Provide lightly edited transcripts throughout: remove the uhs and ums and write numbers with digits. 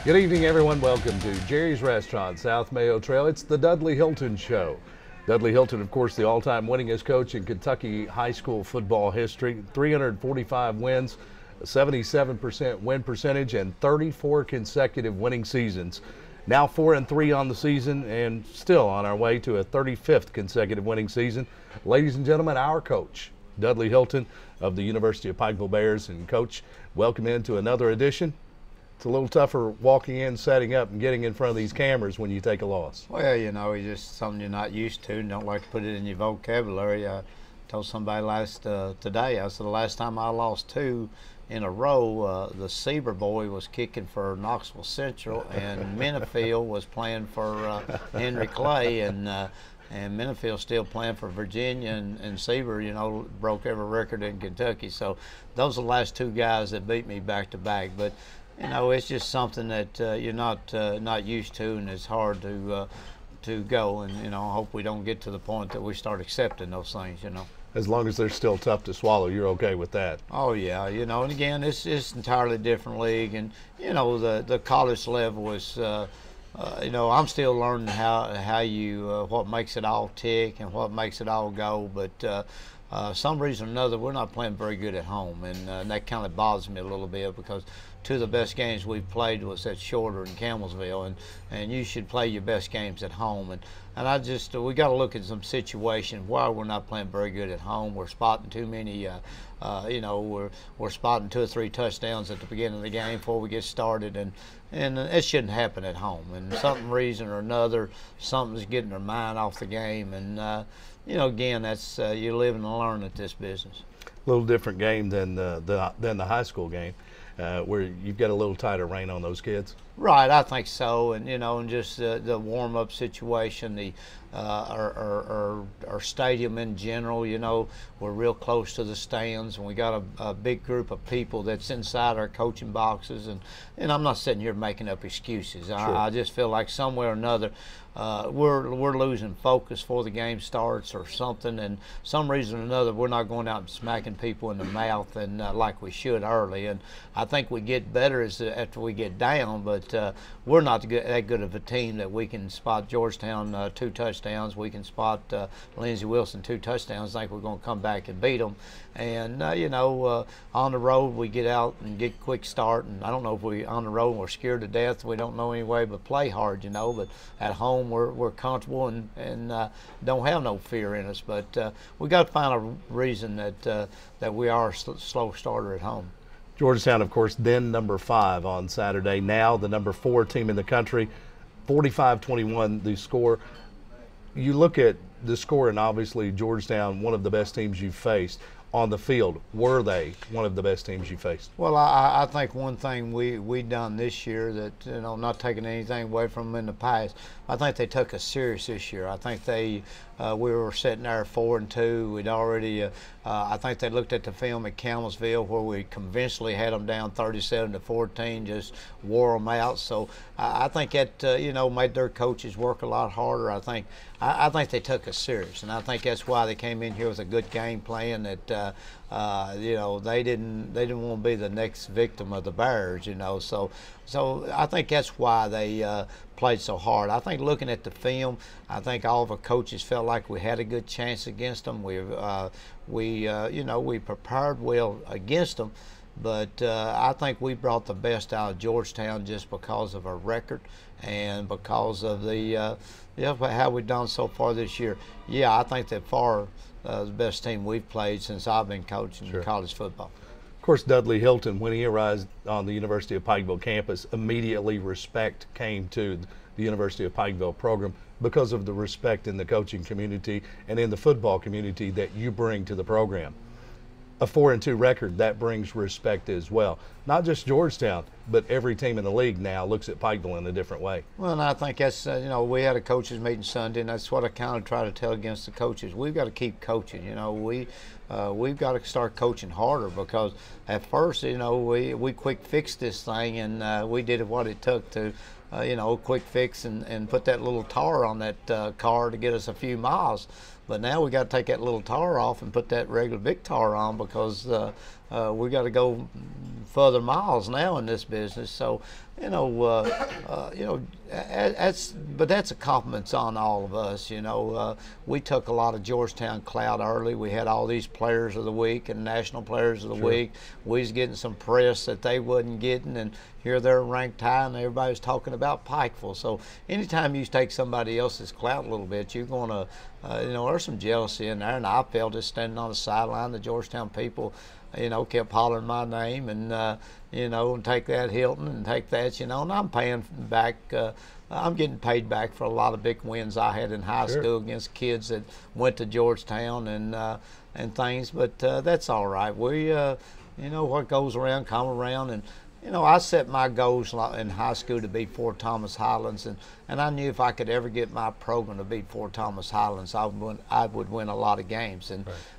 Good evening, everyone. Welcome to Jerry's Restaurant, South Mayo Trail. It's the Dudley Hilton Show. Dudley Hilton, of course, the all-time winningest coach in Kentucky high school football history. 345 wins, 77% win percentage, and 34 consecutive winning seasons. Now 4-3 on the season and still on our way to a 35th consecutive winning season. Ladies and gentlemen, our coach, Dudley Hilton of the University of Pikeville Bears. And Coach, welcome into another edition. It's a little tougher walking in, setting up, and getting in front of these cameras when you take a loss. Well, you know, it's just something you're not used to and don't like to put it in your vocabulary. I told somebody today, I said the last time I lost 2 in a row, the Seaver boy was kicking for Knoxville Central and Menifee was playing for Henry Clay, and Menifee still playing for Virginia, and Seaver, you know, broke every record in Kentucky. So those are the last 2 guys that beat me back to back. But you know, it's just something that you're not used to, and it's hard to go. And you know, I hope we don't get to the point that we start accepting those things. You know, as long as they're still tough to swallow, you're okay with that. Oh yeah, you know, and again, it's entirely different league, and you know, the college level is. You know, I'm still learning how you what makes it all tick and what makes it all go, but. Some reason or another, we're not playing very good at home, and that kind of bothers me a little bit, because 2 of the best games we've played was at Shorter and Campbellsville, and you should play your best games at home. And I just we got to look at some situations why we're not playing very good at home. We're spotting too many. You know, we're spotting 2 or 3 touchdowns at the beginning of the game before we get started, and it shouldn't happen at home. And some reason or another, something's getting their mind off the game, and you know, again, that's you live and learn at this business. A little different game than the high school game, where you've got a little tighter rein on those kids. Right, I think so, and you know, and just the warm-up situation, our stadium in general. You know, we're real close to the stands, and we got a big group of people that's inside our coaching boxes, and I'm not sitting here making up excuses. Sure. I just feel like somewhere or another we're losing focus before the game starts or something, and some reason or another we're not going out and smacking people in the mouth and like we should early. And I think we get better after we get down, but we're not that good of a team that we can spot Georgetown 2 touchdowns. We can spot Lindsey Wilson 2 touchdowns. I think we're going to come back and beat them. And you know, on the road we get out and get a quick start. And I don't know if we on the road we're scared to death. We don't know any way but play hard, you know. But at home we're comfortable and don't have no fear in us. But we got to find a reason that we are a slow starter at home. Georgetown, of course, then number 5 on Saturday. Now the number 4 team in the country, 45-21 the score. You look at the score, and obviously Georgetown, one of the best teams you've faced. On the field, were they one of the best teams you faced? Well, I think one thing we done this year that, you know, not taking anything away from them in the past, I think they took us serious this year. I think we were sitting there 4-2. We'd already, I think they looked at the film at Campbellsville where we conventionally had them down 37-14, just wore them out. So I think that you know, made their coaches work a lot harder. I think they took us serious, and I think that's why they came in here with a good game plan. That you know, they didn't want to be the next victim of the Bears. You know, so I think that's why they played so hard. I think looking at the film, I think all of our coaches felt like we had a good chance against them. We you know, we prepared well against them, but I think we brought the best out of Georgetown just because of our record and because of the how we've done so far this year. Yeah, I think that far the best team we've played since I've been coaching college football. Of course, Dudley Hilton, when he arrived on the University of Pikeville campus, immediately respect came to the University of Pikeville program because of the respect in the coaching community and in the football community that you bring to the program. A 4-2 record, that brings respect as well. Not just Georgetown, but every team in the league now looks at Pikeville in a different way. Well, and I think that's, you know, we had a coaches meeting Sunday, and that's what I kind of try to tell against the coaches. We've got to keep coaching. You know, we've got to start coaching harder, because at first, you know, we quick fixed this thing, and we did what it took to, you know, quick fix and put that little tar on that car to get us a few miles. But now we got to take that little tar off and put that regular big tar on, because we got to go further miles now in this business. So, you know, that's a compliment on all of us. You know, we took a lot of Georgetown clout early. We had all these players of the week and national players of the week. We was getting some press that they wasn't getting, and here they're ranked high, and everybody's talking about Pikeville. So anytime you take somebody else's clout a little bit, you're going to, you know, there's some jealousy in there, and I felt it standing on the sideline. The Georgetown people, you know, kept hollering my name, and you know, and take that Hilton and take that, you know, and I'm paying back. I'm getting paid back for a lot of big wins I had in high school against kids that went to Georgetown and things. But that's all right. We, you know, what goes around come around, and you know, I set my goals in high school to beat Fort Thomas Highlands, and I knew if I could ever get my program to beat Fort Thomas Highlands, I would win a lot of games.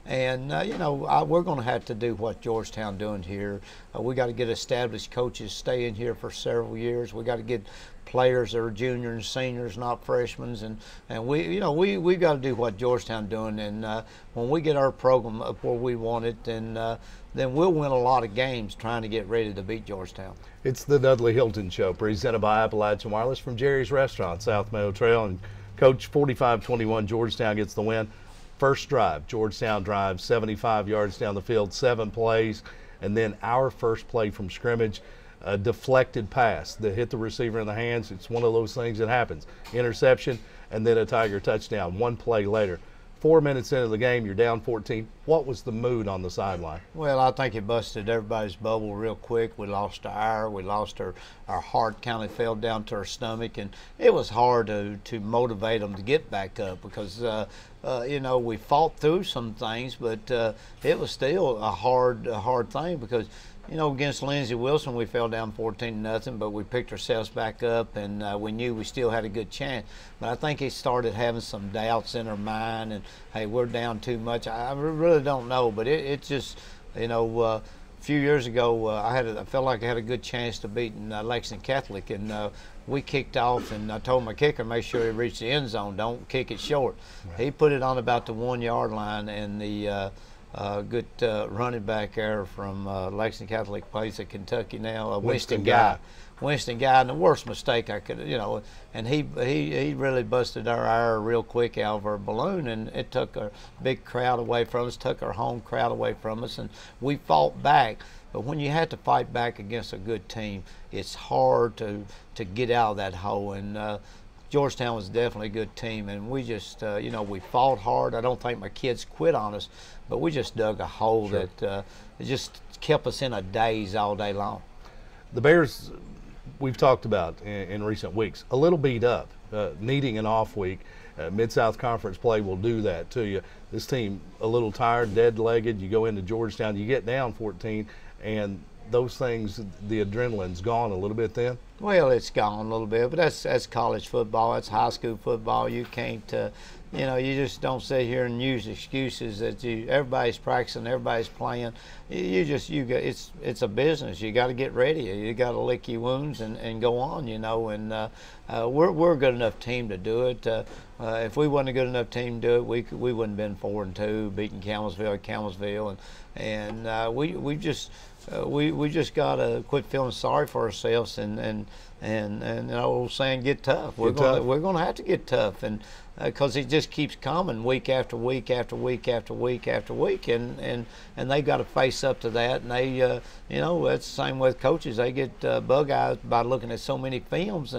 And you know, we're going to have to do what Georgetown doing here. We got to get established coaches staying here for several years. We got to get players that are juniors and seniors, not freshmen, and we, you know, we've got to do what Georgetown doing. And when we get our program up where we want it, then we'll win a lot of games trying to get ready to beat Georgetown. It's the Dudley Hilton Show, presented by Appalachian Wireless from Jerry's Restaurant, South Mayo Trail. And Coach, 45-21, Georgetown gets the win. First drive, Georgetown drives 75 yards down the field, 7 plays, and then our first play from scrimmage, a deflected pass that hit the receiver in the hands. It's one of those things that happens. Interception, and then a Tiger touchdown 1 play later. 4 minutes into the game, you're down 14. What was the mood on the sideline? Well, I think it busted everybody's bubble real quick. We lost our air. We lost our heart kind of fell down to our stomach, and it was hard to motivate them to get back up because, you know, we fought through some things, but it was still a hard thing because, you know, against Lindsey Wilson, we fell down 14-0, but we picked ourselves back up, and we knew we still had a good chance. But I think he started having some doubts in her mind, and hey, we're down too much. I really don't know, but it just, you know, a few years ago, I felt like I had a good chance to beat Lexington Catholic, and we kicked off, and I told my kicker, make sure he reached the end zone, don't kick it short. Right. He put it on about the 1-yard line, and the good running back there from Lexington Catholic plays at Kentucky now, Winston Guy, and the worst mistake I could, you know, and he really busted our air real quick out of our balloon, and it took a big crowd away from us, took our home crowd away from us, and we fought back. But when you have to fight back against a good team, it's hard to get out of that hole. And Georgetown was definitely a good team, and we just, you know, we fought hard. I don't think my kids quit on us, but we just dug a hole that it just kept us in a daze all day long. The Bears, we've talked about in recent weeks, a little beat up, needing an off week. Mid-South Conference play will do that to you. This team a little tired, dead-legged. You go into Georgetown, you get down 14, and those things, the adrenaline's gone a little bit then? Well, it's gone a little bit, but that's college football. That's high school football. You can't, you know, you just don't sit here and use excuses that everybody's practicing, everybody's playing. It's a business. You got to get ready. You got to lick your wounds and go on, you know. And we're a good enough team to do it. If we wasn't a good enough team to do it, we wouldn't have been 4-2, beating Campbellsville, and we just got to quit feeling sorry for ourselves and the old saying, get tough. We're going to have to get tough, and because it just keeps coming week after week after week after week after week, and they got to face up to that. And they, you know, that's the same with coaches. They get bug-eyed by looking at so many films,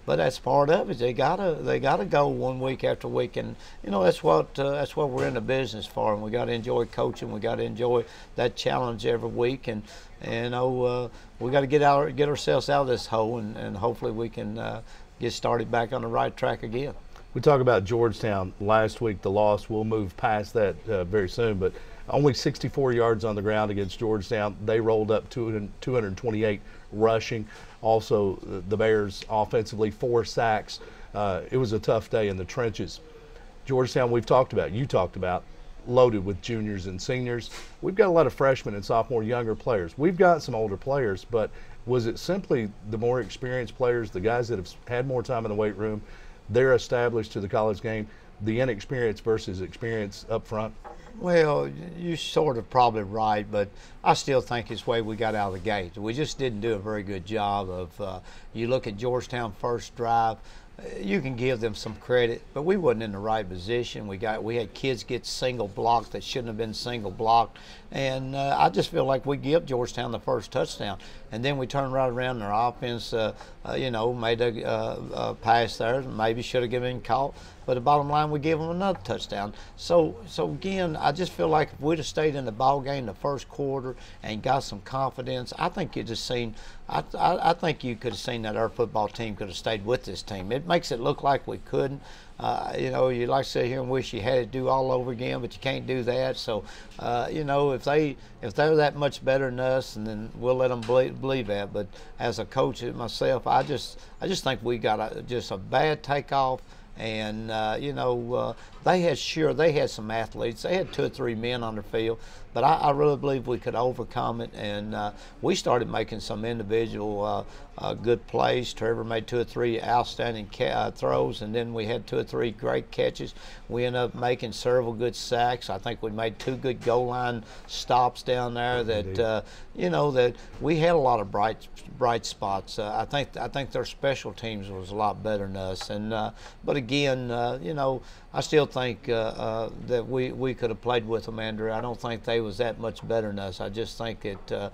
but that's part of it. They gotta go one week after week, and you know that's what we're in the business for. And we got to enjoy coaching. We got to enjoy that challenge every week, and you know we got to get ourselves out of this hole, and hopefully we can get started back on the right track again. We talked about Georgetown last week, the loss. We'll move past that very soon, but only 64 yards on the ground against Georgetown. They rolled up 228 rushing. Also, the Bears offensively, 4 sacks. It was a tough day in the trenches. Georgetown, you talked about, loaded with juniors and seniors. We've got a lot of freshmen and sophomore younger players. We've got some older players, but was it simply the more experienced players, the guys that have had more time in the weight room, they're established to the college game, the inexperience versus experience up front? Well, you're sort of probably right, but I still think it's the way we got out of the gate. We just didn't do a very good job of, you look at Georgetown first drive, you can give them some credit, but we wasn't in the right position. We had kids get single blocked that shouldn't have been single blocked, and I just feel like we give Georgetown the first touchdown, and then we turn right around and our offense, made a pass there, maybe should have given caught. But the bottom line, we give them another touchdown. So again, I just feel like if we'd have stayed in the ball game the first quarter and got some confidence, I think you just seen. I think you could have seen that our football team could have stayed with this team. It makes it look like we couldn't. You like to sit here and wish you had to do all over again, but you can't do that. So, if they're that much better than us, and then we'll let them believe that. But as a coach myself, I just think we got just a bad takeoff. And they had some athletes. They had 2 or 3 men on the field, but I really believe we could overcome it. And we started making some individual good plays. Trevor made 2 or 3 outstanding throws, and then we had 2 or 3 great catches. We ended up making several good sacks. I think we made 2 good goal line stops down there. That that we had a lot of bright spots. I think their special teams was a lot better than us. And but again, I still think that we could have played with them, Andrew. I don't think they was that much better than us. I just think that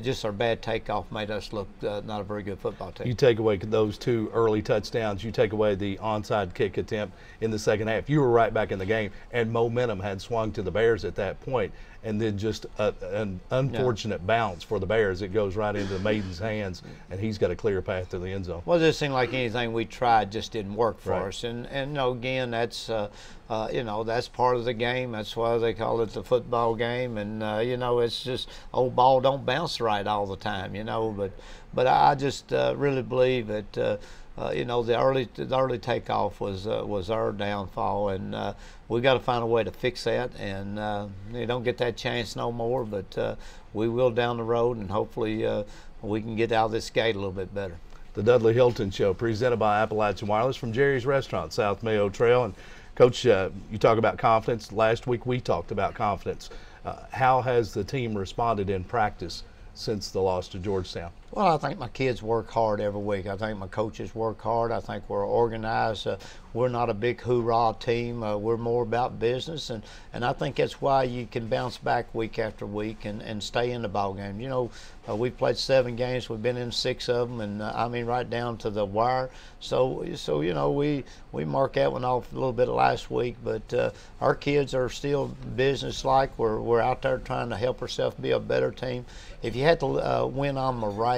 just our bad takeoff made us look not a very good football team. You take away those 2 early touchdowns, you take away the onside kick attempt in the second half. You were right back in the game, and momentum had swung to the Bears at that point. And then just an unfortunate bounce for the Bears. It goes right into the Maiden's hands, and he's got a clear path to the end zone. Well, it just seemed like anything we tried just didn't work for us. And again, that's that's part of the game. That's why they call it the football game. And it's just old ball don't bounce right all the time. But I just really believe that. The early takeoff was our downfall, and we got to find a way to fix that. And they don't get that chance no more, but we will down the road, and hopefully we can get out of this gate a little bit better. The Dudley Hilton Show, presented by Appalachian Wireless from Jerry's Restaurant, South Mayo Trail. And Coach, you talk about confidence. Last week we talked about confidence. How has the team responded in practice since the loss to Georgetown? Well, I think my kids work hard every week. I think my coaches work hard. I think we're organized. We're not a big hoorah team. We're more about business, and I think that's why you can bounce back week after week and stay in the ball game. We've played 7 games. We've been in 6 of them, and right down to the wire. So we mark that one off a little bit last week, but our kids are still business-like. We're out there trying to help ourselves be a better team. If you had to win on morale,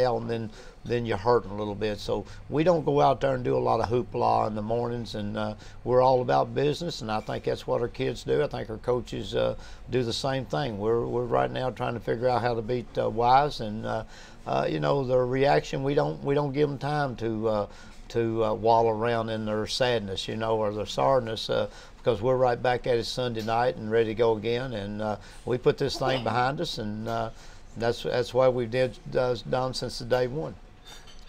then you're hurting a little bit. So we don't go out there and do a lot of hoopla in the mornings, and we're all about business, and I think that's what our kids do. I think our coaches do the same thing. We're right now trying to figure out how to beat Wise, and the reaction, we don't give them time to wallow around in their sadness, or their sorrowness, because we're right back at it Sunday night and ready to go again, and we put this thing behind us, and that's why we've done since the day one.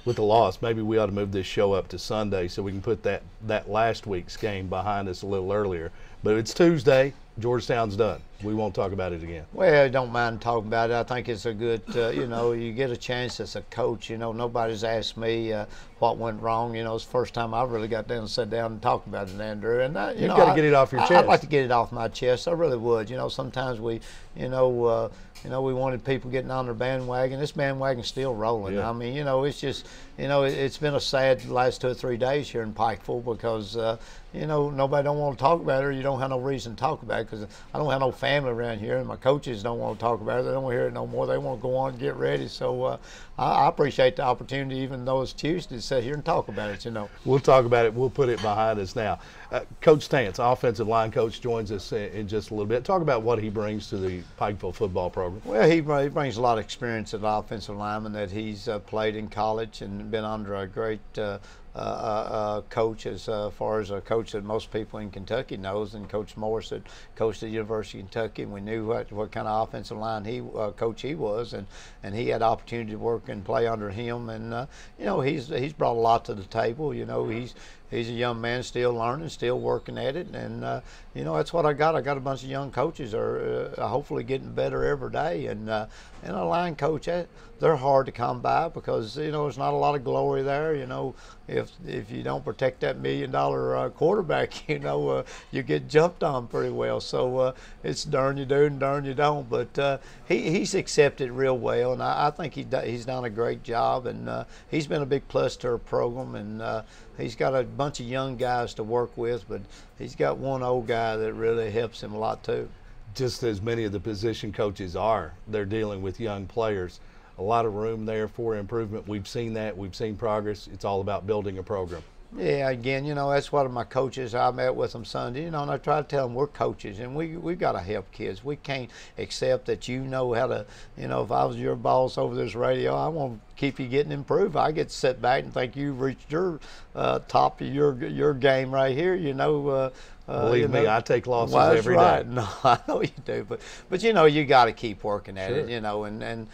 With the loss, maybe we ought to move this show up to Sunday so we can put that last week's game behind us a little earlier. But it's Tuesday. Georgetown's done. We won't talk about it again. Well, I don't mind talking about it. I think it's a good, you get a chance as a coach. Nobody's asked me what went wrong. It's the first time I really got down and sat down and talked about it, Andrew. And you've got to get it off your chest. I'd like to get it off my chest. I really would. Sometimes we wanted people getting on their bandwagon. This bandwagon's still rolling. Yeah. I mean, it's just, it's been a sad last 2 or 3 days here in Pikeville because, nobody don't want to talk about it, or you don't have no reason to talk about it, because I don't have no family around here, and my coaches don't want to talk about it. They don't want to hear it no more. They want to go on and get ready. So I appreciate the opportunity, even though it's Tuesday, to sit here and talk about it, We'll talk about it. We'll put it behind us now. Coach Stance, offensive line coach, joins us in just a little bit. Talk about what he brings to the Pikeville football program. Well, he brings a lot of experience as an offensive lineman that he's played in college and been under a great coach as far as a coach that most people in Kentucky knows, and Coach Morris that coached at the University of Kentucky. We knew what kind of offensive line coach he was, and he had opportunity to work and play under him. And you know, he's brought a lot to the table. You know, he's a young man still learning, still working at it, and you know, that's what I got. I got a bunch of young coaches that are hopefully getting better every day, and a line coach, they're hard to come by because, you know, there's not a lot of glory there. You know, if you don't protect that $1 million quarterback, you know, you get jumped on pretty well. So it's darn you do and darn you don't. But he's accepted real well, and I think he's done a great job, and he's been a big plus to our program, and he's got a bunch of young guys to work with, but he's got one old guy that really helps him a lot too. Just as many of the position coaches are, they're dealing with young players. A lot of room there for improvement. We've seen that. We've seen progress. It's all about building a program. Yeah, again, you know, that's one of my coaches. I met with them Sunday, you know, and I try to tell them we're coaches, and we've got to help kids. We can't accept that you know how to, you know, if I was your boss over this radio, I want to keep you getting improved. I get to sit back and think you've reached your top of your game right here, you know. Believe me, I take losses every day. day. No, I know you do, but you know, you got to keep working at it, you know, and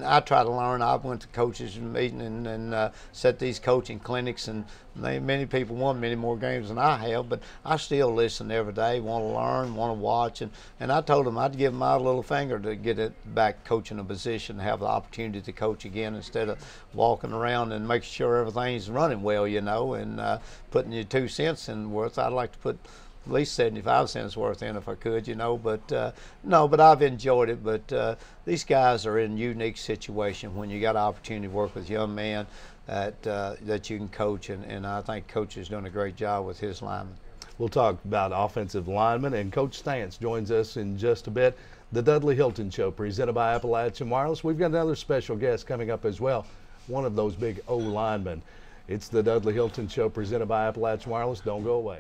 I try to learn. I went to coaches meeting and set these coaching clinics, and many people won many more games than I have, but I still listen every day, want to learn, want to watch, and I told them I'd give my little finger to get it back coaching a position, have the opportunity to coach again instead of walking around and making sure everything's running well, you know, and putting your 2 cents in worth. I'd like to put at least 75 cents worth in if I could, you know, but no, but I've enjoyed it. But these guys are in a unique situation when you got an opportunity to work with young men that you can coach, and I think Coach is doing a great job with his linemen. We'll talk about offensive linemen, and Coach Stantz joins us in just a bit. The Dudley Hilton Show, presented by Appalachian Wireless. We've got another special guest coming up as well, one of those big O linemen. It's the Dudley Hilton Show, presented by Appalachian Wireless. Don't go away.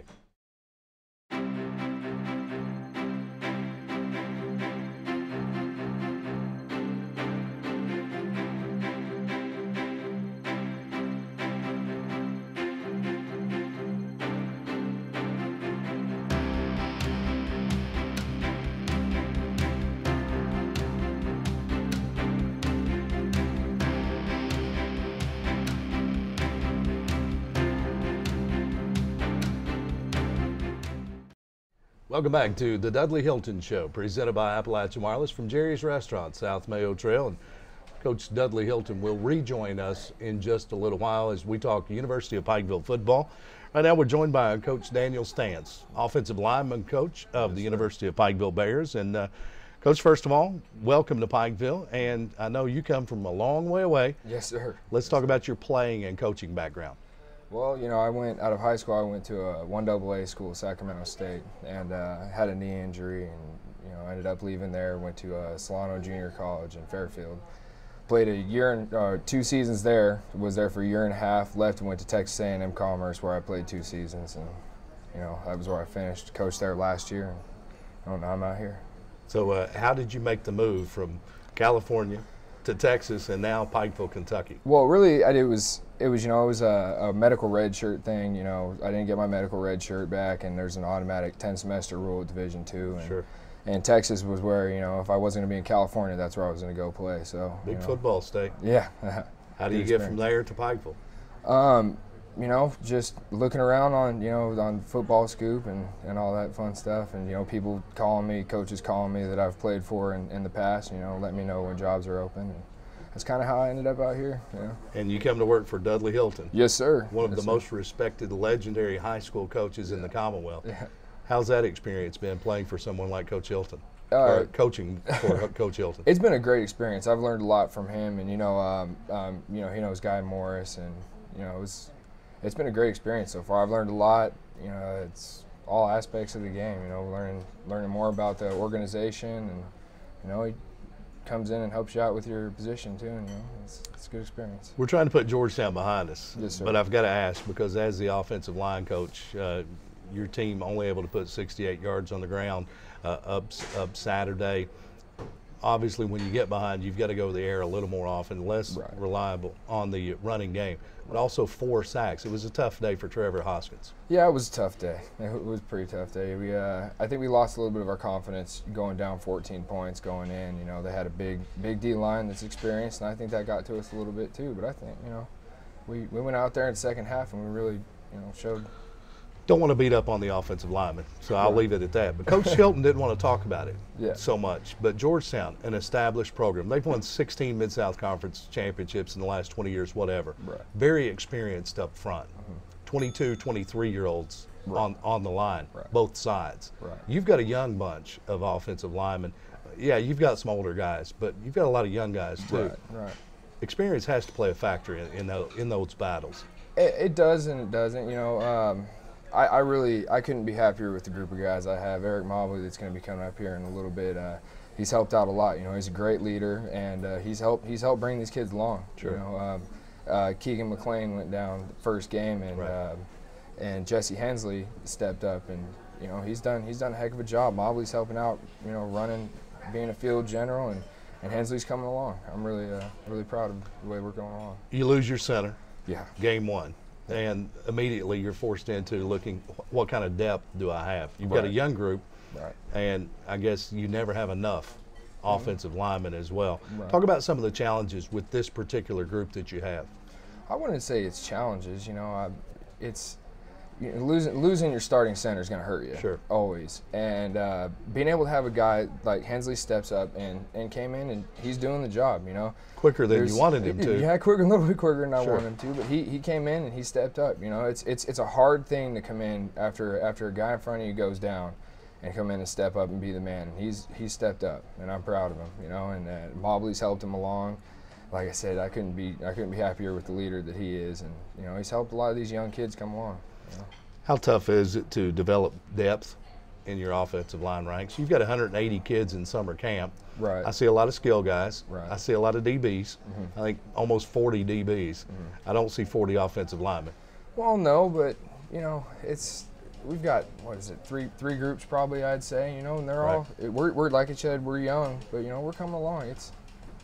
Welcome back to the Dudley Hilton Show, presented by Appalachian Wireless from Jerry's Restaurant, South Mayo Trail. And Coach Dudley Hilton will rejoin us in just a little while as we talk University of Pikeville football. Right now we're joined by Coach Daniel Stantz, offensive lineman coach of the University of Pikeville Bears. And Coach, first of all, welcome to Pikeville. And I know you come from a long way away. Yes, sir. Let's talk about your playing and coaching background. Well, you know, I went out of high school. I went to a 1AA school, Sacramento State, and had a knee injury, and you know, ended up leaving there. Went to Solano Junior College in Fairfield. Played a year and 2 seasons there. Was there for a year and a half. Left and went to Texas A&M Commerce, where I played 2 seasons, and you know, that was where I finished. Coached there last year, and I'm out here. So, how did you make the move from California to Texas and now Pikeville, Kentucky? Well, really, it was a medical red shirt thing. You know, I didn't get my medical red shirt back, and there's an automatic 10-semester rule at Division II. And, sure. And Texas was where, you know, if I wasn't going to be in California, that's where I was going to go play. So big football state. Yeah. How do you get from there to Pikeville? You know, just looking around on Football Scoop and all that fun stuff, and you know, people calling me, coaches calling me that I've played for in the past. You know, let me know when jobs are open. And that's kind of how I ended up out here. You know. And you come to work for Dudley Hilton. Yes, sir. One of the most respected, legendary high school coaches in the Commonwealth. Yeah. How's that experience been playing for someone like Coach Hilton? Or coaching for Coach Hilton? It's been a great experience. I've learned a lot from him, and you know, he knows Guy Morris, and you know, it's been a great experience so far. I've learned a lot. You know, it's all aspects of the game. You know, learning more about the organization, and you know, he comes in and helps you out with your position too. And you know, it's a good experience. We're trying to put Georgetown behind us. Yes, sir. But I've got to ask, because as the offensive line coach, your team only able to put 68 yards on the ground up Saturday. obviously when you get behind, you've got to go to the air a little more often, less reliable on the running game, but also 4 sacks. It was a tough day for Trevor Hoskins. Yeah, it was a tough day. It was a pretty tough day. I think we lost a little bit of our confidence going down 14 points going in. You know, they had a big D line that's experienced, and I think that got to us a little bit too. But I think, you know, we went out there in the second half and we really, you know, showed. Don't want to beat up on the offensive lineman, so I'll leave it at that. But Coach Hilton didn't want to talk about it so much. But Georgetown, an established program, they've won 16 Mid-South Conference championships in the last 20 years, whatever. Very experienced up front. 22, 23-year-olds on the line, both sides. You've got a young bunch of offensive linemen. Yeah, you've got some older guys, but you've got a lot of young guys too. Experience has to play a factor in those battles. It does and it doesn't. You know, I couldn't be happier with the group of guys I have. Eric Mobley, that's going to be coming up here in a little bit. He's helped out a lot. You know, he's a great leader, and he's helped bring these kids along. You know, Keegan McLean went down the first game, and Jesse Hensley stepped up, and you know he's done a heck of a job. Mobley's helping out. You know, running, being a field general, and Hensley's coming along. I'm really proud of the way we're going along. You lose your center. Yeah. Game 1. And immediately you're forced into looking, what kind of depth do I have? You've got a young group, and I guess you never have enough offensive linemen as well. Talk about some of the challenges with this particular group that you have. I wouldn't say it's challenges. You know, it's losing your starting center is going to hurt you. Always. And being able to have a guy like Hensley steps up and came in and he's doing the job, you know. Quicker than you wanted him to. Yeah, a little bit quicker than I wanted him to, but he came in and he stepped up. You know, it's a hard thing to come in after a guy in front of you goes down and come in and step up and be the man. He's stepped up, and I'm proud of him, you know, and Mobley's helped him along. Like I said, I couldn't be happier with the leader that he is, and you know, he's helped a lot of these young kids come along. You know? How tough is it to develop depth in your offensive line ranks? You've got 180 kids in summer camp. I see a lot of skill guys. I see a lot of DBs. I think almost 40 DBs. I don't see 40 offensive linemen. Well, no, but you know, we've got three groups probably, I'd say. You know, and they're all we're like I said, we're young, but you know, we're coming along.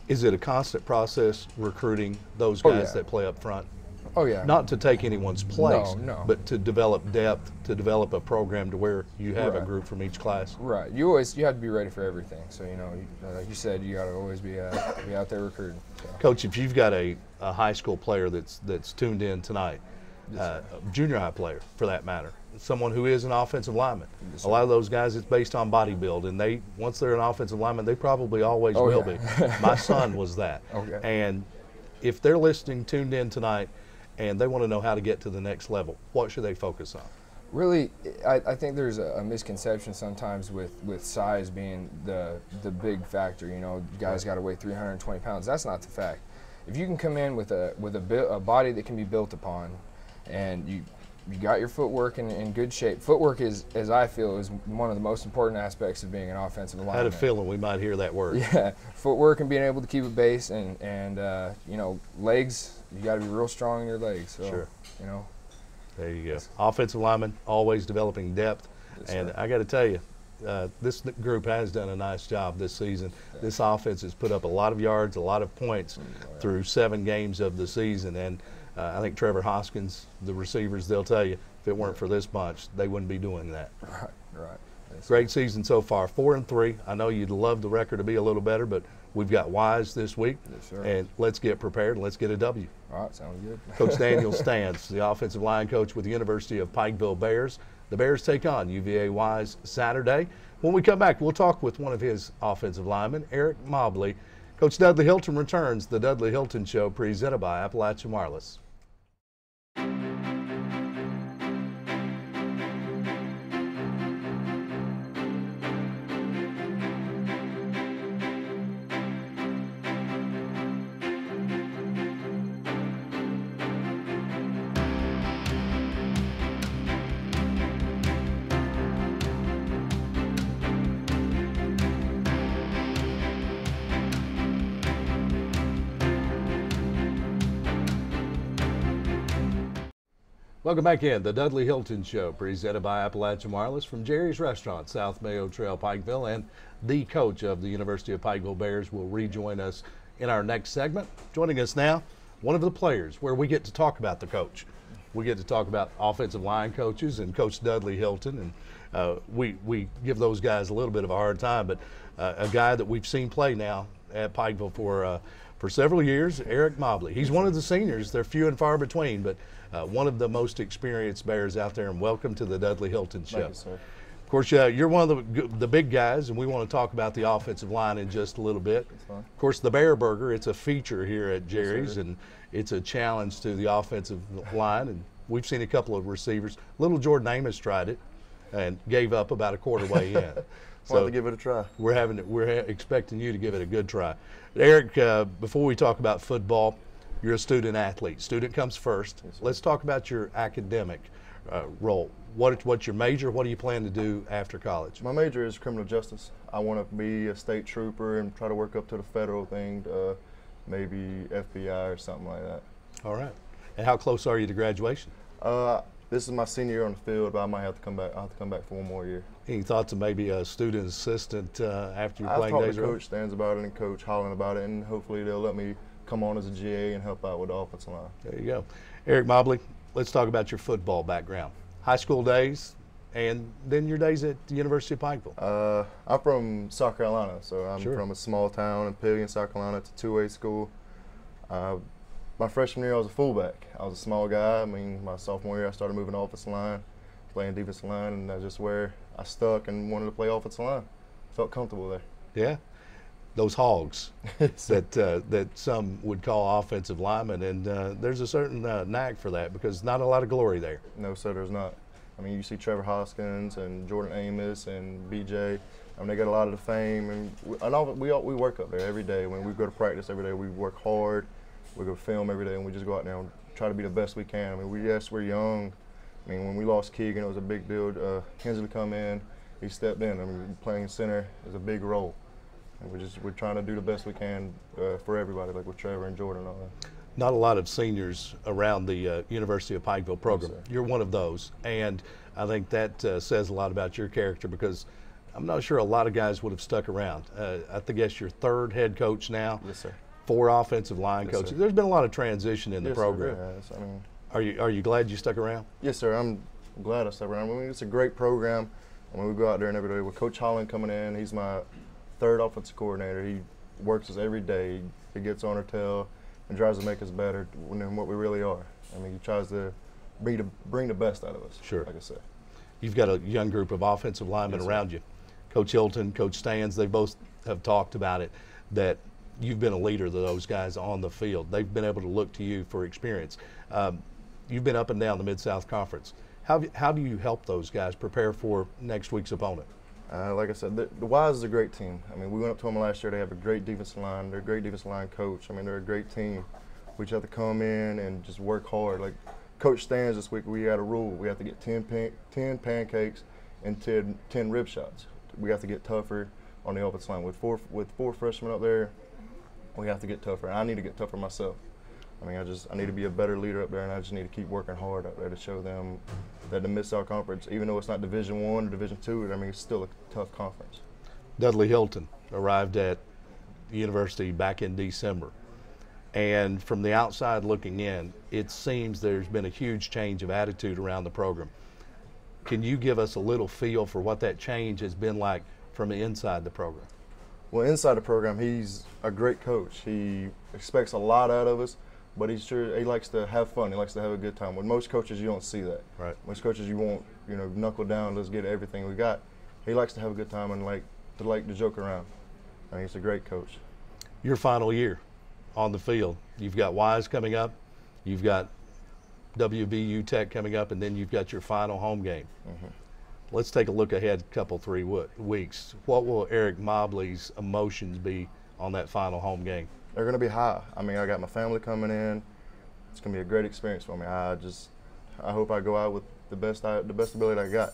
Is it a constant process recruiting those guys that play up front? Oh yeah. Not to take anyone's place, no. but to develop depth, to develop a program to where you have a group from each class. Right. You have to be ready for everything. So you know, like you said, you got to always be out there recruiting. So. Coach, if you've got a high school player that's tuned in tonight, junior high player for that matter, someone who is an offensive lineman. A lot of those guys, it's based on body build, and once they're an offensive lineman, they probably always will be. My son was that. And if they're listening, tuned in tonight, and they want to know how to get to the next level, what should they focus on? Really, I think there's a misconception sometimes with size being the big factor. You know, guys got to weigh 320 pounds. That's not the fact. If you can come in with a body that can be built upon, and you got your footwork in good shape. Footwork as I feel, is one of the most important aspects of being an offensive lineman. I had a feeling we might hear that word. Yeah, footwork and being able to keep a base, and you know, legs. You got to be real strong in your legs. So, you know. There you go. Offensive lineman, always developing depth. And I got to tell you, this group has done a nice job this season. This offense has put up a lot of yards, a lot of points through 7 games of the season. And I think Trevor Hoskins, the receivers, they'll tell you, if it weren't for this bunch, they wouldn't be doing that. Right. Great season so far, 4-3. I know you'd love the record to be a little better, but we've got Wise this week, and let's get prepared and let's get a W. All right, sounds good. Coach Daniel Stantz, the offensive line coach with the University of Pikeville Bears. The Bears take on UVA Wise Saturday. When we come back, we'll talk with one of his offensive linemen, Eric Mobley. Coach Dudley Hilton returns. The Dudley Hilton Show, presented by Appalachian Wireless. Welcome back in the Dudley Hilton Show, presented by Appalachian Wireless from Jerry's Restaurant, South Mayo Trail, Pikeville, and the coach of the University of Pikeville Bears will rejoin us in our next segment. Joining us now, one of the players where we get to talk about the coach. We get to talk about offensive line coaches and Coach Dudley Hilton, and we give those guys a little bit of a hard time, but a guy that we've seen play now at Pikeville for several years, Eric Mobley. He's one of the seniors. They're few and far between, but one of the most experienced Bears out there, and welcome to the Dudley Hilton Show. Thank you, sir. Of course, you're one of the big guys, and we want to talk about the offensive line in just a little bit. Of course, the Bear Burger, it's a feature here at Jerry's, and it's a challenge to the offensive line, and we've seen a couple of receivers. Little Jordan Amos tried it and gave up about a quarter way in. So to give it a try. We're expecting you to give it a good try. Eric, before we talk about football, you're a student athlete. Student comes first. Yes, let's talk about your academic role. What's your major? What do you plan to do after college? My major is criminal justice. I want to be a state trooper and try to work up to the federal thing, maybe FBI or something like that. All right. And how close are you to graduation? This is my senior year on the field, but I might have to come back. I'll have to come back for one more year. Any thoughts of maybe a student assistant after your playing I've days talked to are over? Coach Stans about it and Coach Holland about it, and hopefully they'll let me come on as a GA and help out with the offensive line. There you go. Eric Mobley, let's talk about your football background. High school days, and then your days at the University of Pikeville. I'm from South Carolina, so I'm Sure. from a small town in Pilgrim, South Carolina. It's a two-way school. My freshman year, I was a fullback. I was a small guy. I mean, my sophomore year, I started moving offensive line, playing defensive line, and that's just where I stuck and wanted to play offensive line. Felt comfortable there. Yeah, those hogs that some would call offensive linemen, and there's a certain knack for that because not a lot of glory there. No, sir, there's not. I mean, you see Trevor Hoskins and Jordan Amos and BJ. I mean, they got a lot of the fame, and we work up there every day. When we go to practice every day, we work hard. We go film every day, and we just go out there and try to be the best we can. I mean, we're young. I mean, when we lost Keegan, it was a big deal. Hensley come in, he stepped in. I mean, playing center is a big role. And we're trying to do the best we can for everybody, like with Trevor and Jordan and all that. Not a lot of seniors around the University of Pikeville program. Yes, sir. You're one of those, and I think that says a lot about your character because I'm not sure a lot of guys would have stuck around. I guess you're third head coach now. Yes, sir. 4 offensive line Yes, coaches. sir. There's been a lot of transition in the Yes, program. Sir, yes. I mean, Are you glad you stuck around? yes, sir. I'm glad I stuck around. I mean, it's a great program. I mean, we go out there and every day with Coach Holland coming in. He's my third offensive coordinator. He works us every day. He gets on our tail and tries to make us better than what we really are. I mean, he tries to bring the best out of us. Sure. Like I said. You've got a young group of offensive linemen Yes, sir. around you. Coach Hilton, Coach Stans, they both have talked about it, that you've been a leader to those guys on the field. They've been able to look to you for experience. You've been up and down the Mid-South Conference. How do you help those guys prepare for next week's opponent? Like I said, the Wise is a great team. I mean, we went up to them last year. They have a great defensive line. They're a great defensive line coach. I mean, they're a great team. We just have to come in and just work hard. Like Coach Stans this week, we had a rule. We have to get 10 pancakes and 10 rib shots. We have to get tougher on the offensive line. With four freshmen up there, we have to get tougher. And I need to get tougher myself. I mean, I need to be a better leader up there, and I just need to keep working hard up there to show them that the Mid-South Conference, even though it's not Division I or Division II, I mean, it's still a tough conference. Dudley Hilton arrived at the university back in December. And from the outside looking in, it seems there's been a huge change of attitude around the program. Can you give us a little feel for what that change has been like from inside the program? Well, inside the program, he's a great coach. He expects a lot out of us, but he likes to have fun. He likes to have a good time. With most coaches, you don't see that. Right. Most coaches, you won't, knuckle down, let's get everything we got. He likes to have a good time and like to joke around. I mean, he's a great coach. Your final year on the field, you've got Wise coming up, you've got WVU Tech coming up, and then you've got your final home game. Mm-hmm. Let's take a look ahead a 3 weeks. What will Eric Mobley's emotions be on that final home game? They're going to be high. I mean, I got my family coming in. It's going to be a great experience for me. I hope I go out with the best ability I got.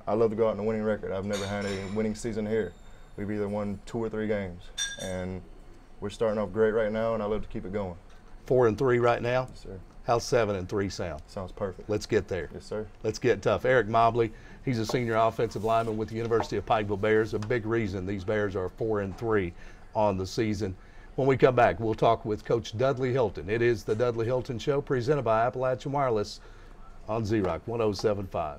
I love to go out in a winning record. I've never had a winning season here. We've either won 2 or 3 games, and we're starting off great right now, and I love to keep it going. 4-3 right now. Yes, sir. How's 7-3 sound? Sounds perfect. Let's get there. Yes, sir. Let's get tough. Eric Mobley, he's a senior offensive lineman with the University of Pikeville Bears. A big reason these Bears are 4-3 on the season. When we come back, we'll talk with Coach Dudley Hilton. It is the Dudley Hilton Show presented by Appalachian Wireless on Z-Rock 107.5.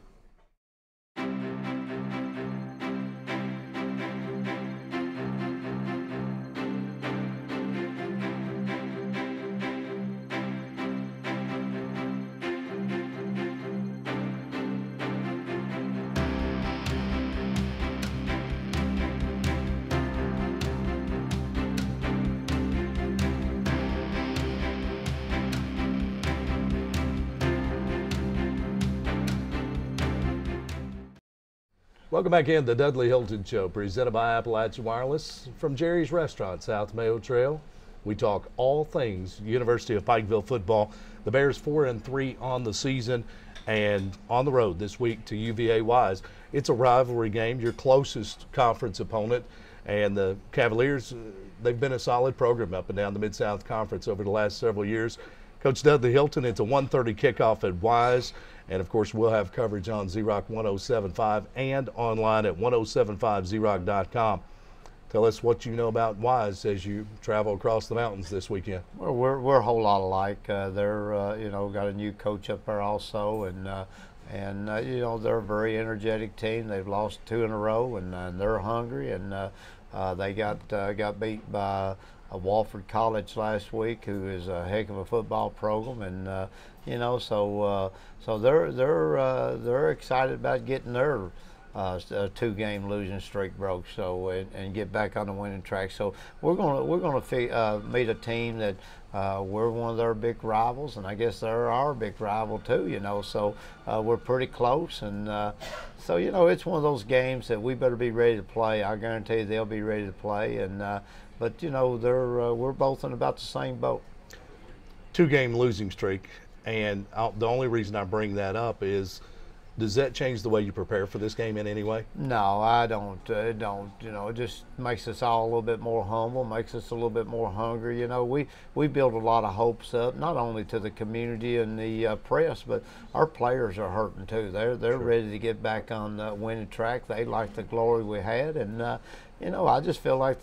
Welcome back in the Dudley Hilton Show, presented by Appalachian Wireless from Jerry's Restaurant, South Mayo Trail. We talk all things University of Pikeville football. The Bears 4-3 on the season and on the road this week to UVA Wise. It's a rivalry game, your closest conference opponent, and the Cavaliers, they've been a solid program up and down the Mid-South Conference over the last several years. Coach Dudley Hilton, it's a 1:30 kickoff at Wise. And, of course, we'll have coverage on Z-Rock 107.5 and online at 1075zrock.com. Tell us what you know about Wise as you travel across the mountains this weekend. Well, we're a whole lot alike. They're you know, got a new coach up there also, and you know, they're a very energetic team. They've lost 2 in a row, and they're hungry, and they got beat by Wofford College last week, who is a heck of a football program, and you know, so they're excited about getting their 2-game losing streak broke, so and get back on the winning track. So we're gonna meet a team that we're one of their big rivals, and I guess they're our big rival too. You know, so we're pretty close, and so you know, it's one of those games that we better be ready to play. I guarantee you they'll be ready to play, and but you know, we're both in about the same boat. 2-game losing streak, and the only reason I bring that up is, does that change the way you prepare for this game in any way? No, I don't. It don't. You know, it just makes us all a little bit more humble, makes us a little bit more hungry. You know, we build a lot of hopes up, not only to the community and the press, but our players are hurting too. They're sure. Ready to get back on the winning track. They like the glory we had, and you know, I just feel like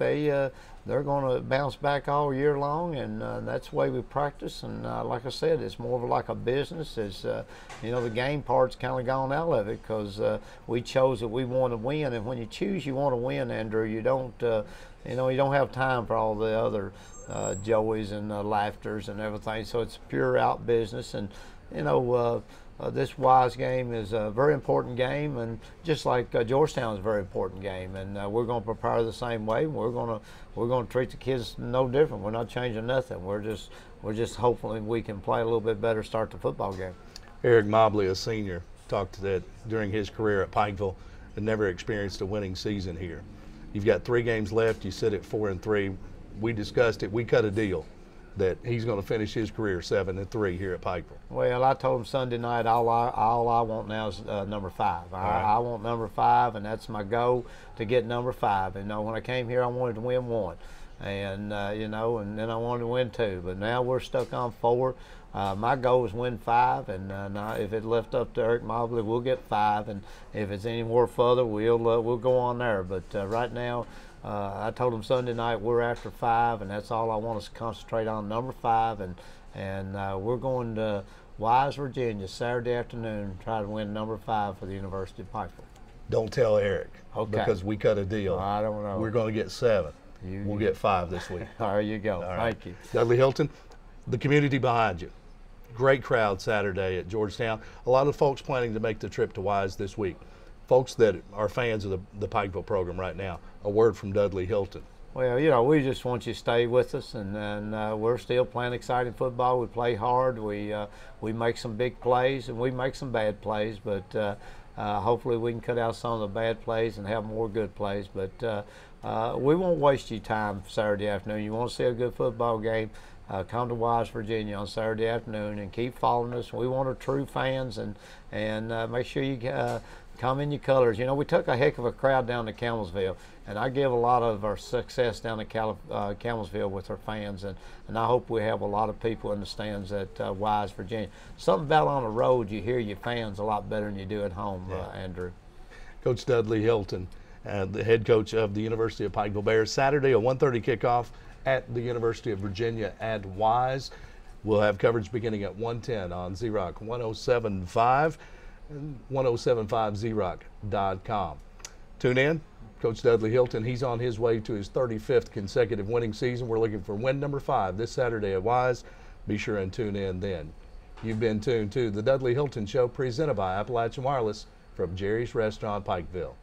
they're going to bounce back all year long, and that's the way we practice. And like I said, it's more of like a business. It's you know, the game part's kind of gone out of it because we chose that we want to win, and when you choose you want to win, Andrew, you don't you know, you don't have time for all the other joys and laughters and everything. So it's pure out business, and you know. This Wise game is a very important game, and just like Georgetown is a very important game, and we're going to prepare the same way. We're going to treat the kids no different. We're not changing nothing. We're just hoping we can play a little bit better, start the football game. Eric Mobley, a senior, talked to that during his career at Pikeville, and never experienced a winning season here. You've got 3 games left. You sit at 4-3. We discussed it. We cut a deal that he's going to finish his career 7-3 here at Pikeville. Well, I told him Sunday night all I want now is number 5. I want number 5, and that's my goal, to get number 5. And you know, when I came here, I wanted to win 1, and you know, and then I wanted to win 2. But now we're stuck on 4. My goal is win 5, and now if it left up to Eric Mobley, we'll get 5, and if it's any more further, we'll go on there. But right now, I told him Sunday night we're after 5, and that's all I want us to concentrate on, number 5, and we're going to Wise, Virginia, Saturday afternoon, try to win number 5 for the University of Pikeville. Don't tell Eric, okay, because we cut a deal. I don't know. We're going to get 7. We'll get 5 this week. There you go. All right. Thank you. Dudley Hilton, the community behind you. Great crowd Saturday at Georgetown. A lot of folks planning to make the trip to Wise this week. Folks that are fans of the Pikeville program right now, a word from Dudley Hilton. Well, you know, we just want you to stay with us, and we're still playing exciting football. We play hard. We make some big plays, and we make some bad plays, but hopefully we can cut out some of the bad plays and have more good plays. But we won't waste your time Saturday afternoon. You want to see a good football game, come to Wise, Virginia on Saturday afternoon and keep following us. We want our true fans, and make sure you come in your colors. You know, we took a heck of a crowd down to Campbellsville, and I give a lot of our success down to Campbellsville with our fans, and I hope we have a lot of people in the stands at Wise, Virginia. Something about on the road, you hear your fans a lot better than you do at home, Andrew. Coach Dudley Hilton, the head coach of the University of Pikeville Bears. Saturday, a 1:30 kickoff at the University of Virginia at Wise. We'll have coverage beginning at 1:10 on Z-Rock 107.5 and 1075zrock.com. Tune in. Coach Dudley Hilton, he's on his way to his 35th consecutive winning season. We're looking for win number 5 this Saturday at Wise. Be sure and tune in then. You've been tuned to the Dudley Hilton Show, presented by Appalachian Wireless from Jerry's Restaurant, Pikeville.